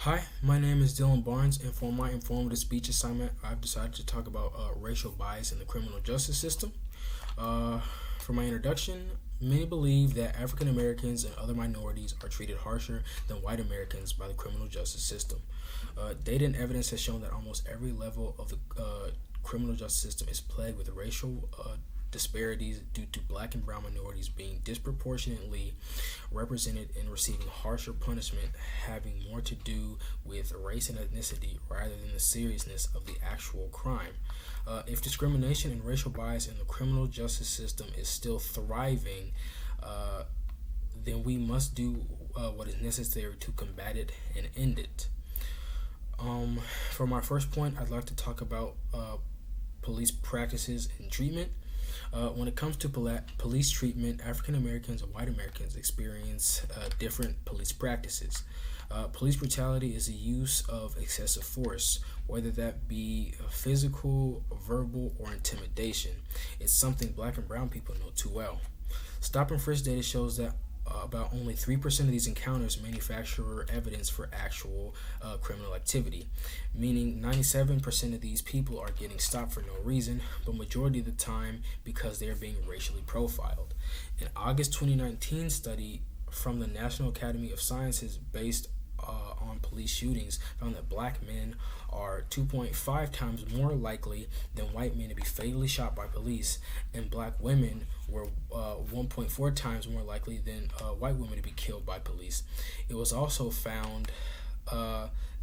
Hi, my name is Dylan Barnes, and for my informative speech assignment, I've decided to talk about racial bias in the criminal justice system. Uh, for my introduction, many believe that African Americans and other minorities are treated harsher than white Americans by the criminal justice system. Data and evidence has shown that almost every level of the criminal justice system is plagued with racial disparities due to black and brown minorities being disproportionately represented in receiving harsher punishment, having more to do with race and ethnicity rather than the seriousness of the actual crime. If discrimination and racial bias in the criminal justice system is still thriving, uh, then we must do what is necessary to combat it and end it. For my first point, I'd like to talk about police practices and treatment. When it comes to police treatment, African Americans and white Americans experience different police practices. Police brutality is the use of excessive force, whether that be physical, verbal, or intimidation. It's something black and brown people know too well. Stop and frisk data shows that about only 3% of these encounters manufacture evidence for actual criminal activity, meaning 97% of these people are getting stopped for no reason, but majority of the time because they are being racially profiled. An August 2019 study from the National Academy of Sciences based on police shootings found that black men are 2.5 times more likely than white men to be fatally shot by police, and black women were 1.4 times more likely than white women to be killed by police. It was also found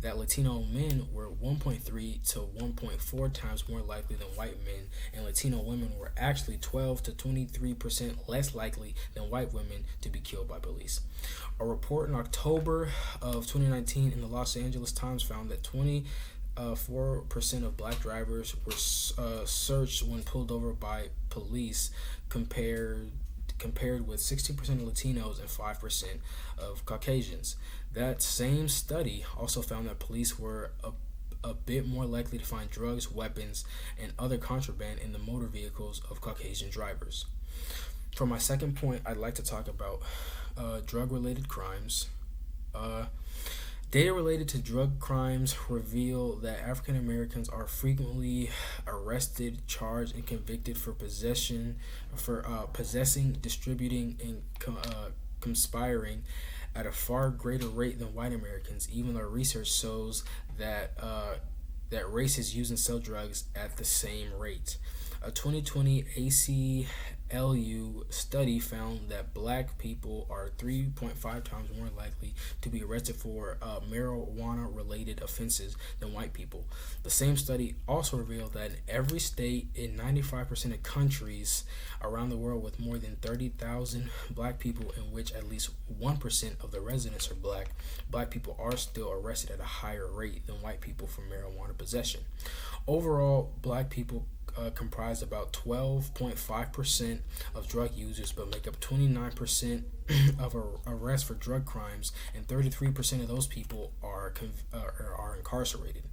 that Latino men were 1.3 to 1.4 times more likely than white men, and Latino women were actually 12 to 23% less likely than white women to be killed by police. A report in October of 2019 in the Los Angeles Times found that 4% of black drivers were searched when pulled over by police, compared with 16% of Latinos and 5% of Caucasians. That same study also found that police were a bit more likely to find drugs, weapons, and other contraband in the motor vehicles of Caucasian drivers. For my second point, I'd like to talk about drug-related crimes. Data related to drug crimes reveal that African Americans are frequently arrested, charged, and convicted for possessing, distributing, and conspiring at a far greater rate than white Americans, even though research shows that races use and sell drugs at the same rate. A 2020 ACLU study found that black people are 3.5 times more likely to be arrested for marijuana-related offenses than white people. The same study also revealed that in every state in 95% of countries around the world with more than 30,000 black people, in which at least 1% of the residents are black people are still arrested at a higher rate than white people for marijuana possession. Overall, black people comprise about 12.5% of drug users, but make up 29% of arrests for drug crimes, and 33% of those people are incarcerated.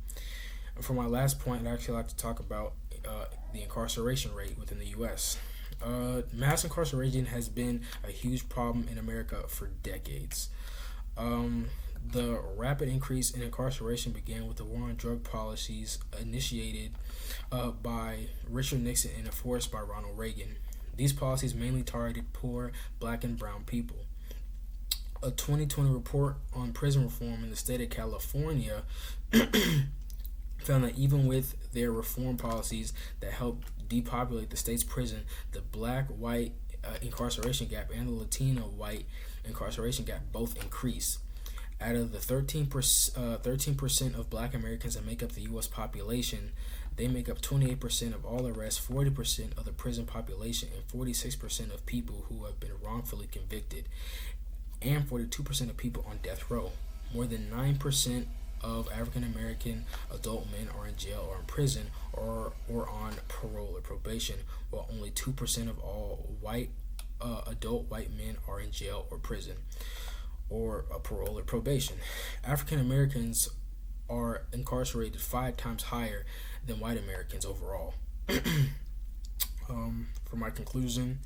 And for my last point, I'd actually like to talk about the incarceration rate within the U.S. Mass incarceration has been a huge problem in America for decades. The rapid increase in incarceration began with the war on drug policies initiated by Richard Nixon and enforced by Ronald Reagan. These policies mainly targeted poor black and brown people. A 2020 report on prison reform in the state of California found that even with their reform policies that helped depopulate the state's prison, the black-white incarceration gap and the Latino-white incarceration gap both increased. Out of the 13% of black Americans that make up the U.S. population, they make up 28% of all arrests, 40% of the prison population, and 46% of people who have been wrongfully convicted, and 42% of people on death row. More than 9% of African American adult men are in jail or in prison or on parole or probation, while only 2% of all adult white men are in jail or prison or parole or probation. African Americans are incarcerated 5 times higher than white Americans overall. For my conclusion,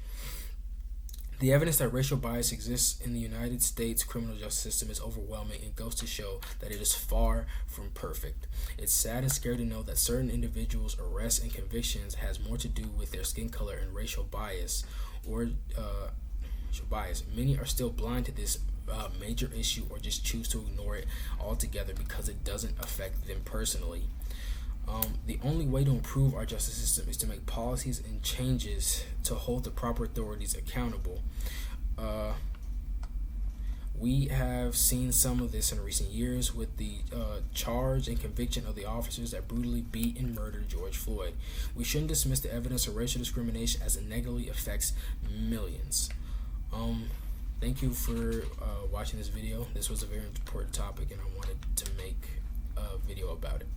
The evidence that racial bias exists in the United States criminal justice system is overwhelming and goes to show that it is far from perfect. It's sad and scary to know that certain individuals' arrests and convictions has more to do with their skin color and racial bias or racial bias. Many are still blind to this major issue or just choose to ignore it altogether because it doesn't affect them personally. The only way to improve our justice system is to make policies and changes to hold the proper authorities accountable. We have seen some of this in recent years with the charge and conviction of the officers that brutally beat and murdered George Floyd. We shouldn't dismiss the evidence of racial discrimination as it negatively affects millions. Thank you for watching this video. This was a very important topic and I wanted to make a video about it.